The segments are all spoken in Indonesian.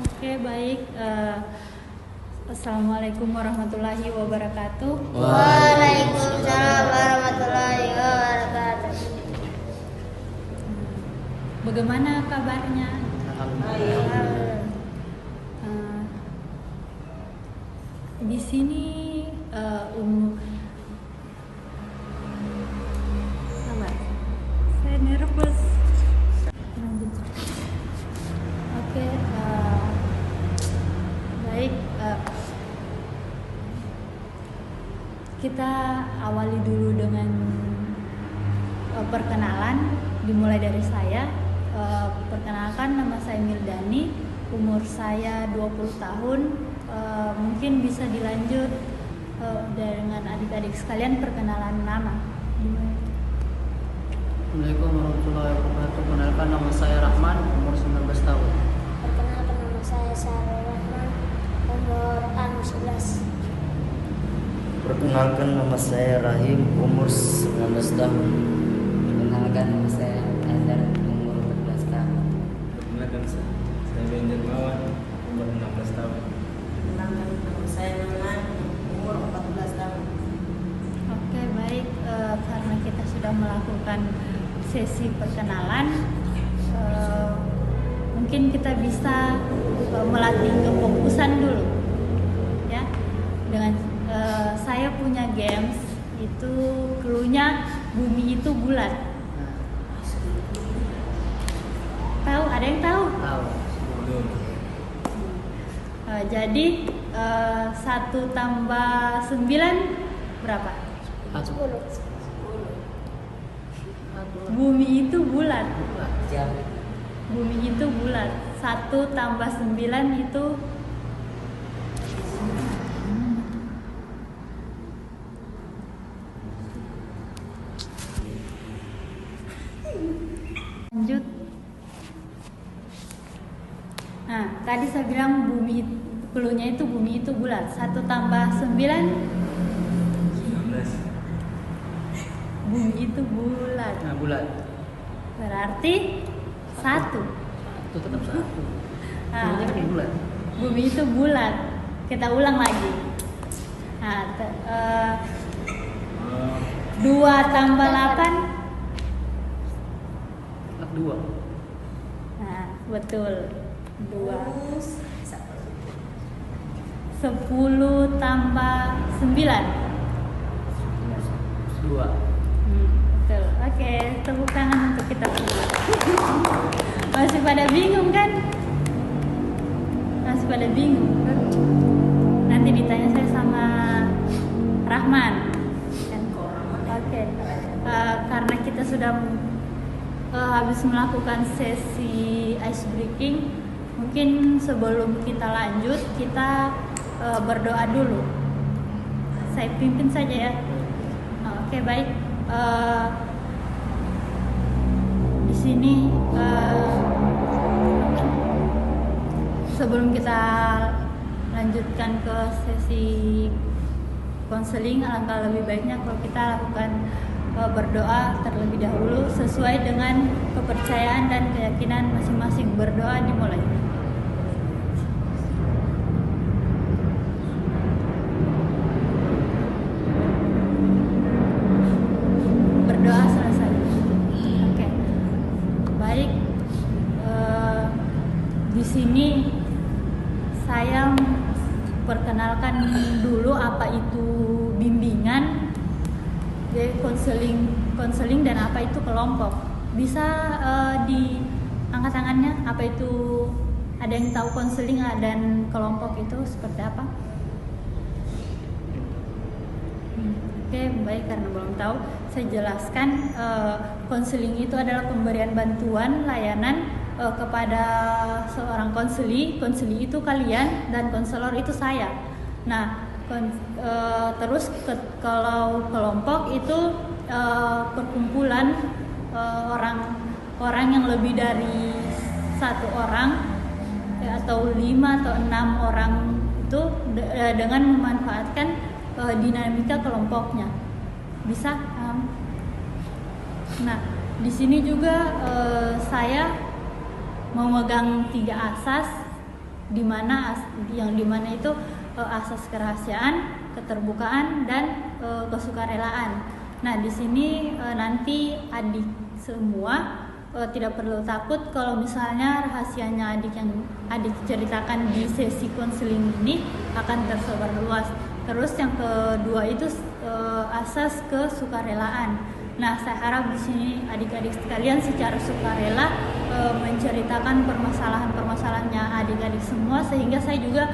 Oke, baik. Assalamualaikum warahmatullahi wabarakatuh. Waalaikumsalam warahmatullahi wabarakatuh. Bagaimana kabarnya? Alhamdulillah. Di sini sabar. Saya nervous. Lanjut. Oke, baik. Kita awali dulu dengan perkenalan. Dimulai dari saya. Perkenalkan, nama saya Mildani, umur saya 20 tahun. Mungkin bisa dilanjut dengan adik-adik sekalian perkenalan nama. Assalamualaikum warahmatullahi wabarakatuh. Perkenalkan, nama saya Rahman, umur 19 tahun. Perkenalkan, nama saya Sarul Rahman, umur 11. Perkenalkan, nama saya Rahim, umur 19 tahun. Perkenalkan, nama saya Azhar, umur 14 tahun. Perkenalkan, saya Benjar Mawan, umur 16 tahun. Perkenalkan, nama saya Maman, umur 14 tahun. Oke, baik. Karena kita sudah melakukan sesi perkenalan, mungkin kita bisa melatih kefokusan dulu, ya. Dengan saya punya games itu cluenya bumi itu bulat. Tahu? Ada yang tahu? Tahu. Jadi 1 tambah 9 berapa? 10. Bumi itu bulat. Jam. Bumi itu bulat. 1 tambah 9 itu lanjut. Nah, tadi saya bilang cluenya itu bumi itu bulat. 1 tambah 9 19. bumi itu bulat. Nah, bulat. Berarti 1. Itu tetap satu. Nah, Bulunya kan bulat. bumi itu bulat. Kita ulang lagi. Nah, 2 tambah 8. 2. Nah, betul. 2. 10 tambah 9. 2. Betul. Oke, tepuk tangan untuk kita semua. Masih pada bingung kan? Masih pada bingung. Nanti ditanya saya sama Rahman. Oke. Karena kita sudah habis melakukan sesi ice breaking, mungkin sebelum kita lanjut kita berdoa dulu. Saya pimpin saja ya. Oke, baik. Di sini sebelum kita lanjutkan ke sesi konseling, alangkah lebih baiknya kalau kita lakukan berdoa terlebih dahulu sesuai dengan kepercayaan dan keyakinan masing-masing. Berdoa dimulai. Berdoa selesai. Oke. Baik. Di sini saya perkenalkan dulu apa itu bimbingan, jadi konseling dan apa itu kelompok. Bisa diangkat tangannya, apa itu, ada yang tahu konseling dan kelompok itu seperti apa? Oke, baik, karena belum tahu saya jelaskan. Konseling itu adalah pemberian bantuan layanan kepada seorang konseli itu kalian, dan konselor itu saya. Nah, terus kalau kelompok itu perkumpulan orang yang lebih dari 1 orang atau 5 atau 6 orang itu dengan memanfaatkan dinamika kelompoknya. Bisa? Nah, di sini juga saya memegang 3 asas, yang dimana itu asas kerahasiaan, keterbukaan, dan kesukarelaan. Nah, di sini nanti adik semua tidak perlu takut kalau misalnya rahasianya adik ceritakan di sesi konseling ini akan tersebar luas. Terus yang kedua itu asas kesukarelaan. Nah, saya harap di sini adik-adik sekalian secara sukarela menceritakan permasalahannya adik-adik semua, sehingga saya juga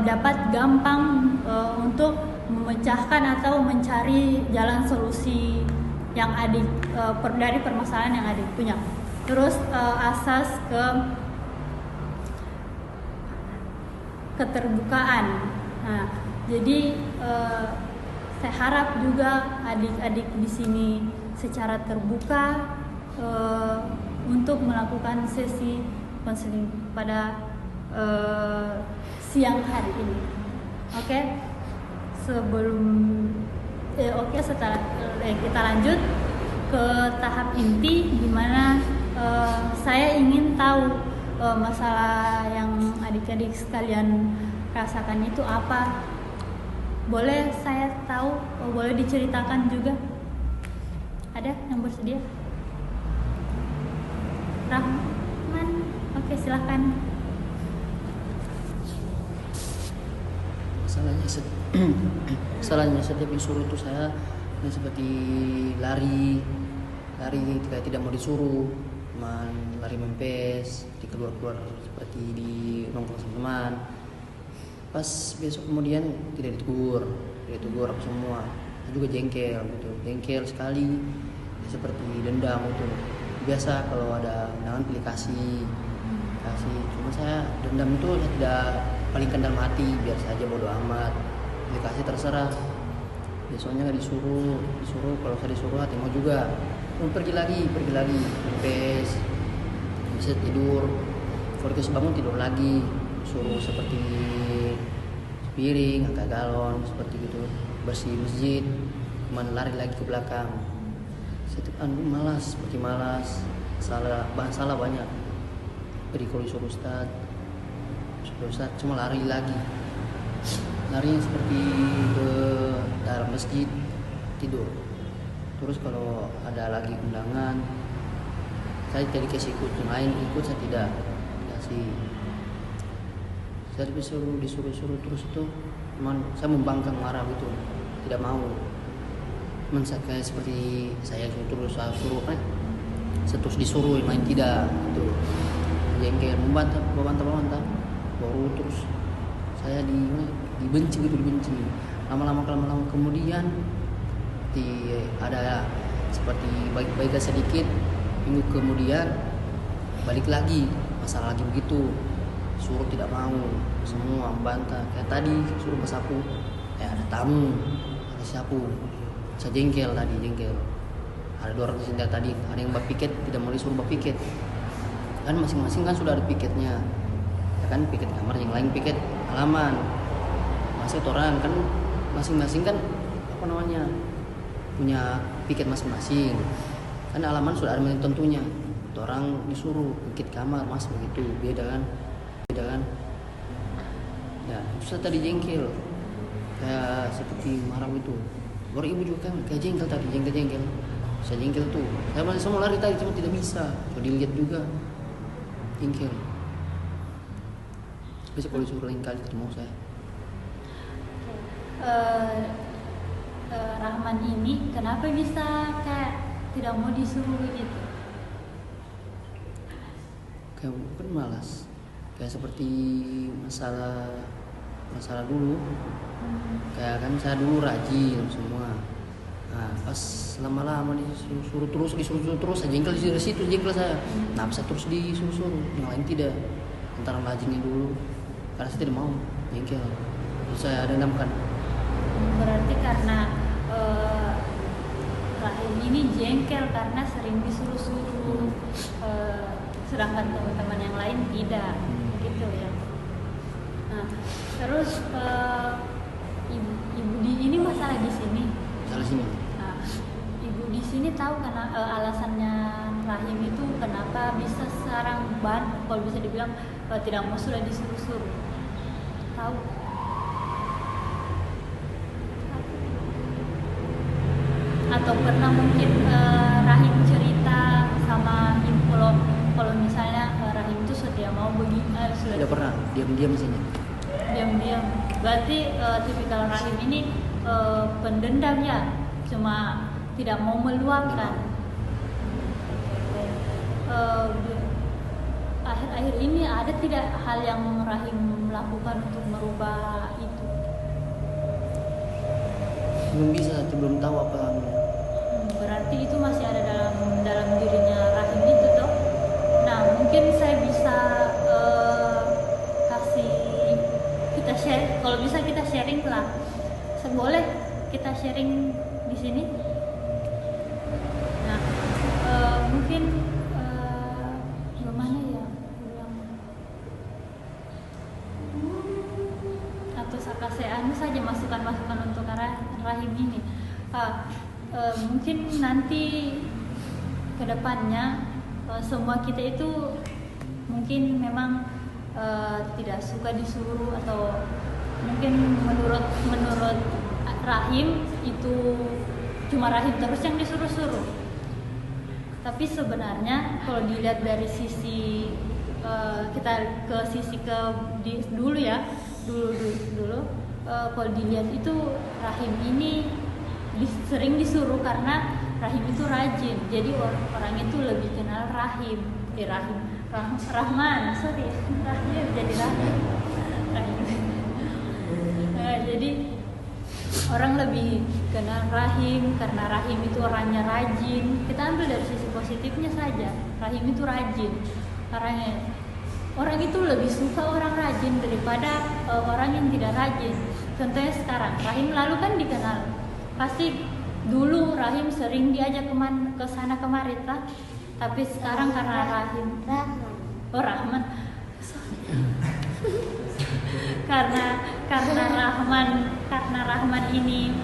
dapat gampang untuk memecahkan atau mencari jalan solusi yang dari permasalahan yang adik punya. Terus asas keterbukaan. Nah, jadi saya harap juga adik-adik di sini secara terbuka untuk melakukan sesi konseling pada siang hari ini. Oke? Setelah kita lanjut ke tahap inti, di mana saya ingin tahu masalah yang adik-adik sekalian rasakan itu apa. Boleh saya tahu? Boleh diceritakan juga? Ada yang bersedia? Rahman? Oke, silahkan. Masalahnya setiap disuruh itu saya seperti lari kayak tidak mau disuruh, lari mempes, di keluar seperti di nongkrong sama teman. Pas besok kemudian tidak ditegur aku semua. Saya juga jengkel sekali, seperti dendam gitu. Biasa kalau ada undangan pilih kasih. Cuma saya dendam itu saya tidak palingkan dalam hati, biar saja bodo amat. Pilih kasih terserah. Besoknya nggak disuruh kalau saya disuruh hati mau juga. Pergi lagi mempes, bisa tidur. Kalau bangun tidur lagi. Suruh seperti piring, angkat galon, seperti gitu, bersih masjid, cuman lari lagi ke belakang. Saya malas, salah banyak. Jadi kalau disuruh Ustaz cuma lari lagi, seperti ke dalam masjid, tidur. Terus kalau ada lagi undangan, saya tidak dikasih ikut, yang lain ikut saya tidak kasih. Saya disuruh terus itu, cuman saya membangkang marah gitu, tidak mau. Cuman kayak seperti saya suruh terus disuruh, yang lain tidak gitu. Jengkel, membantah, baru terus saya dibenci. Lama-lama kemudian ada seperti baik sedikit, minggu kemudian balik lagi, masalah lagi begitu. Suruh tidak mau, semua membantah. Kayak tadi suruh ke sapu, ada tamu, ada sapu, saya jengkel. Ada 200 senjata tadi, ada yang piket, tidak mau disuruh piket. Kan masing-masing kan sudah ada piketnya, ya kan, piket kamar, yang lain piket halaman. Masih orang kan masing-masing kan punya piket masing-masing. Kan halaman sudah ada tentunya. Orang disuruh piket kamar, mas begitu, beda kan. Ya, saya tadi jengkel, kayak seperti marah itu. Baru ibu juga kan kayak jengkel tadi, jengkel. Saya jengkel tuh. Saya masih mau lari tadi, cuma tidak bisa. So dilihat juga, jengkel. Besok kalau disuruh lain kali ketemu saya. Rahman ini kenapa bisa kayak tidak mau disuruh gitu? Kayak bukan malas. Kayak seperti masalah dulu. Kayak kan saya dulu rajin semua. Nah, pas lama-lama disuruh terus saya jengkel di situ, jengkel saya. Nah, saya terus disuruh, yang lain tidak. Antara rajinnya dulu, karena saya tidak mau jengkel. Terus saya dendamkan. Berarti karena Rahim ini jengkel karena sering disuruh-suruh, sedangkan teman-teman yang lain tidak, gitu ya. Nah, terus ibu di ini masalah di sini. Salah sini. Nah, ibu di sini tahu karena alasannya rahim itu kenapa bisa sarang ban, kalau bisa dibilang tidak mau sudah disuruh-suruh. Tahu? Atau pernah mungkin rahim cerita sama ibu kalau misalnya rahim itu sudah mau begini, sudah Tidak pernah, diam-diam saja. diam-diam. Berarti tipikal rahim ini pendendam ya, cuma tidak mau meluapkan. Akhir-akhir ini ada tidak hal yang rahim lakukan untuk merubah itu? Belum bisa, belum tahu apa namanya. Berarti itu masih ada dalam dirinya rahim itu toh. Nah, mungkin saya bisa kasih kita share, kalau bisa kita sharing lah. Boleh kita sharing di sini. Nah, mungkin gimana ya bilang, atau saya kasih saja masukan-masukan untuk rahim ini. Mungkin nanti kedepannya semua kita itu mungkin memang tidak suka disuruh, atau mungkin menurut rahim itu cuma rahim terus yang disuruh-suruh. Tapi sebenarnya kalau dilihat dari sisi kita ke sisi dulu ya, dulu kalau dilihat itu rahim ini sering disuruh karena rahim itu rajin. Jadi orang itu lebih kenal rahim. Rahman, sorry, rahim jadi rahim. Jadi orang lebih kenal rahim karena rahim itu orangnya rajin. Kita ambil dari sisi positifnya saja. Rahim itu rajin. Orang itu lebih suka orang rajin daripada orang yang tidak rajin. Contohnya sekarang, rahim lalu kan dikenal. Pasti dulu rahim sering diajak ke sana kemari, tapi sekarang karena rahim Rahman karena Rahman ini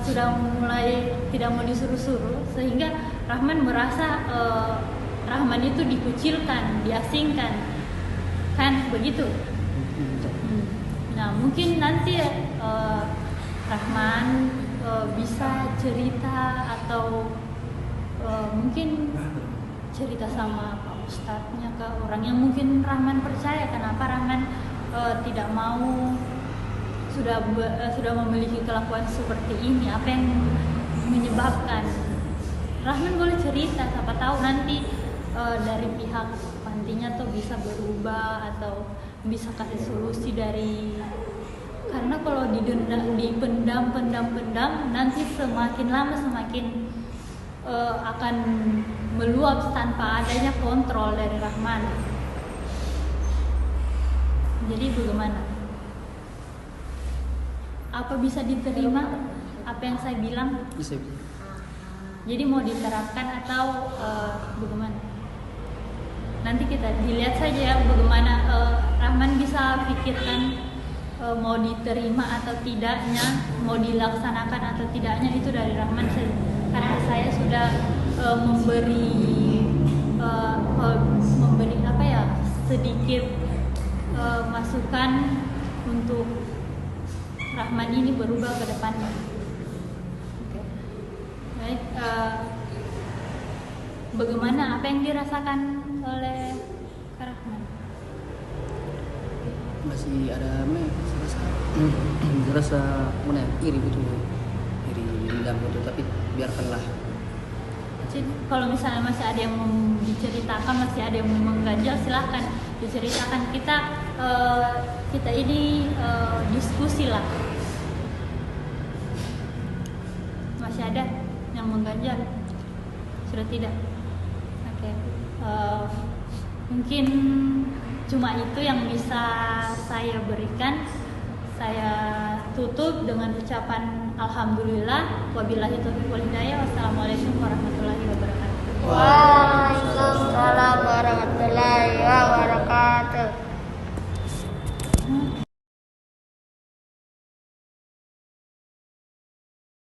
sudah mulai tidak mau disuruh-suruh, sehingga Rahman merasa Rahman itu dikucilkan, diasingkan, kan begitu. Nah, mungkin nanti Rahman bisa cerita atau mungkin cerita sama Pak Ustadznya, ke orang yang mungkin Rahman percaya, kenapa Rahman tidak mau sudah memiliki kelakuan seperti ini, apa yang menyebabkan. Rahman boleh cerita, siapa tahu nanti dari pihak pantinya tuh bisa berubah atau bisa kasih solusi dari, karena kalau dipendam nanti semakin lama semakin akan meluap tanpa adanya kontrol dari Rahman. Jadi bagaimana? Apa bisa diterima apa yang saya bilang? Bisa. Jadi mau diterapkan atau bagaimana? Nanti kita dilihat saja ya bagaimana Rahman bisa pikirkan mau diterima atau tidaknya, mau dilaksanakan atau tidaknya, itu dari Rahman saja. Karena saya sudah memberi apa ya, sedikit masukan untuk Rahman ini berubah ke depannya. Baik, bagaimana apa yang dirasakan oleh Kak Rahman? Masih ada rasa mana iri betul, iri dendam betul, tapi biarkanlah. Jadi, kalau misalnya masih ada yang mau diceritakan, masih ada yang mau mengganjal, silahkan diceritakan. Kita ini diskusi lah. Masih ada yang mengganjal? Sudah tidak? Oke. Mungkin cuma itu yang bisa saya berikan. Saya tutup dengan ucapan alhamdulillah, wabillahi taufiq wal hidayah. Wassalamualaikum warahmatullahi wabarakatuh. Waalaikumsalam warahmatullahi wabarakatuh.